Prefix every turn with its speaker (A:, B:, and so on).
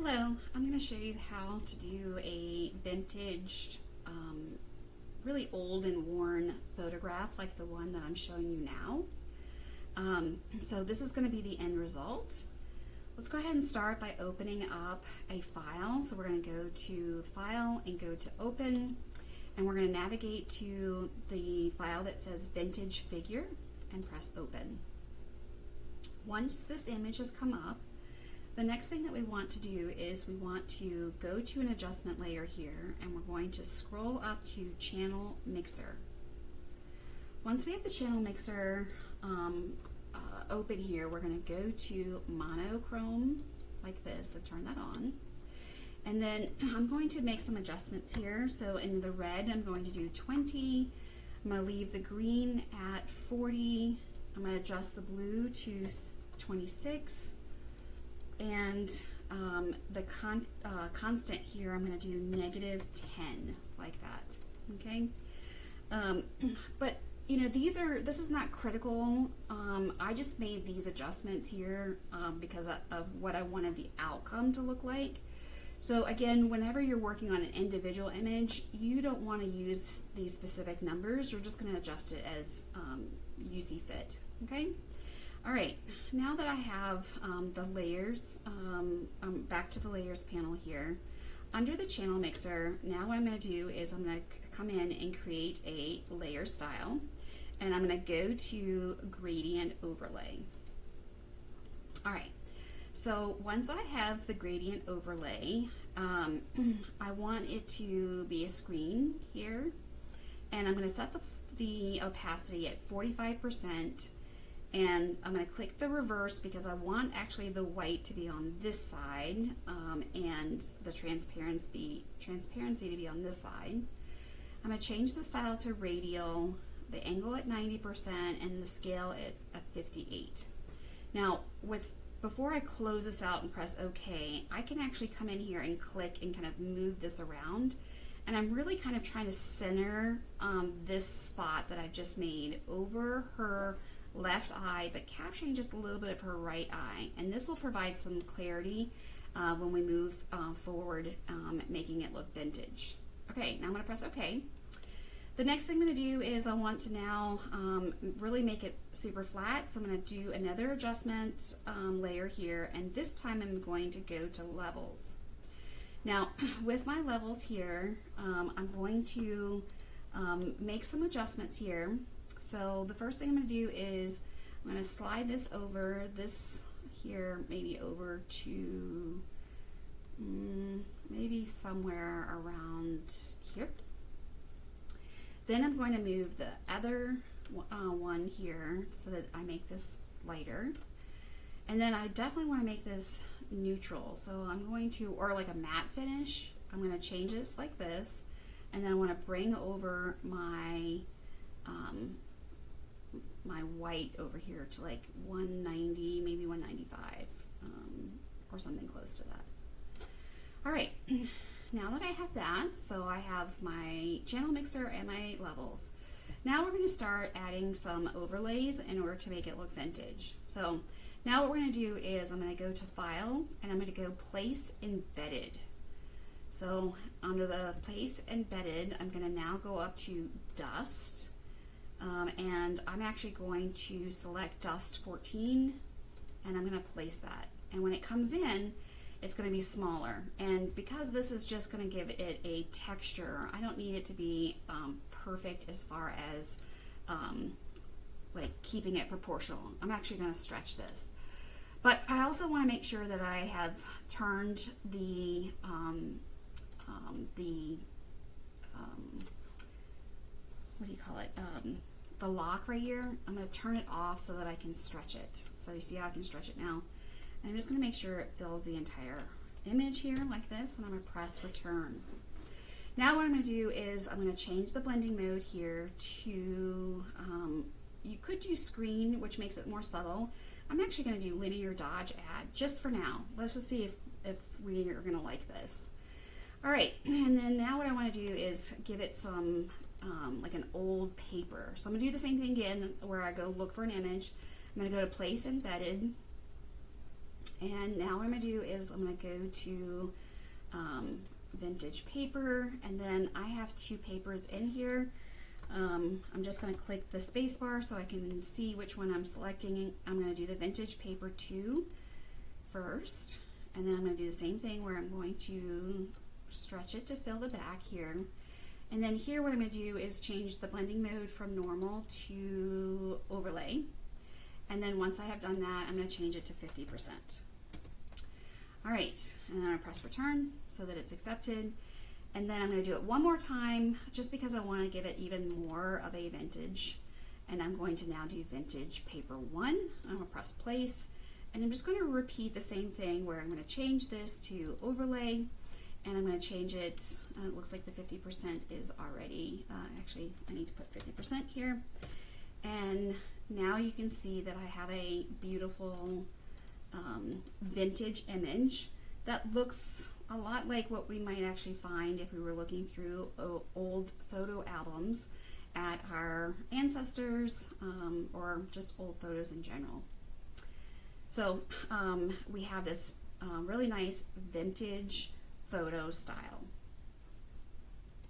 A: Hello, I'm going to show you how to do a vintage, really old and worn photograph like the one that I'm showing you now. So this is going to be the end result. Let's go ahead and start by opening up a file. So we're going to go to File and go to Open, and we're going to navigate to the file that says Vintage Figure and press Open. Once this image has come up, the next thing that we want to do is we want to go to an adjustment layer here, and we're going to scroll up to Channel Mixer. Once we have the Channel Mixer open here, we're going to go to Monochrome like this and turn that on. And then I'm going to make some adjustments here. So in the red, I'm going to do 20. I'm going to leave the green at 40. I'm going to adjust the blue to 26. And the constant here, I'm going to do -10, like that. Okay, but you know, this is not critical. I just made these adjustments here because of what I wanted the outcome to look like. So again, whenever you're working on an individual image, you don't want to use these specific numbers. You're just going to adjust it as you see fit. Okay. All right, now that I have the layers, back to the layers panel here, under the channel mixer, now what I'm going to do is I'm going to come in and create a layer style, and I'm going to go to gradient overlay. All right, so once I have the gradient overlay, I want it to be a screen here, and I'm going to set the opacity at 45%. And I'm going to click the reverse because I want actually the white to be on this side and the transparency to be on this side. I'm going to change the style to radial, the angle at 90%, and the scale at 58. Now, before I close this out and press OK, I can actually come in here and click and kind of move this around. And I'm really kind of trying to center this spot that I've just made over her left eye, but capturing just a little bit of her right eye, and this will provide some clarity when we move forward, making it look vintage. Okay, now I'm going to press OK. The next thing I'm going to do is I want to now really make it super flat, so I'm going to do another adjustment layer here, and this time I'm going to go to levels. Now with my levels here, I'm going to make some adjustments here. So the first thing I'm going to do is I'm going to slide this over, this here, maybe over to maybe somewhere around here. Then I'm going to move the other one here so that I make this lighter. And then I definitely want to make this neutral. So I'm going to, or like a matte finish, I'm going to change this like this. And then I want to bring over my my white over here to like 190, maybe 195, or something close to that. All right, now that I have that, so I have my channel mixer and my levels. Now we're going to start adding some overlays in order to make it look vintage. So now what we're going to do is I'm going to go to File, and I'm going to go Place Embedded. So under the Place Embedded, I'm going to now go up to Dust. And I'm actually going to select Dust 14, and I'm going to place that. And when it comes in, it's going to be smaller. And because this is just going to give it a texture, I don't need it to be perfect as far as like keeping it proportional. I'm actually going to stretch this. But I also want to make sure that I have turned the what do you call it? The lock right here. I'm going to turn it off so that I can stretch it. So you see how I can stretch it now. And I'm just going to make sure it fills the entire image here like this, and I'm going to press return. Now what I'm going to do is I'm going to change the blending mode here to, you could do screen, which makes it more subtle. I'm actually going to do linear dodge add just for now. Let's just see if we are going to like this. All right, and then now what I want to do is give it some like an old paper. So I'm going to do the same thing again where I go look for an image. I'm going to go to Place Embedded, And now what I'm going to do is I'm going to go to vintage paper, and then I have two papers in here. I'm just going to click the space bar so I can see which one I'm selecting. I'm going to do the vintage paper 2 first, and then I'm going to do the same thing where I'm going to stretch it to fill the back here. And then here what I'm going to do is change the blending mode from normal to overlay. And then once I have done that, I'm going to change it to 50%. All right, and then I'm going to press return so that it's accepted. And then I'm going to do it one more time just because I want to give it even more of a vintage. And I'm going to now do vintage paper 1. I'm going to press place, and I'm just going to repeat the same thing where I'm going to change this to overlay, and I'm going to change it. It looks like the 50% is already, actually I need to put 50% here. And now you can see that I have a beautiful vintage image that looks a lot like what we might actually find if we were looking through old photo albums at our ancestors or just old photos in general. So we have this really nice vintage photo style.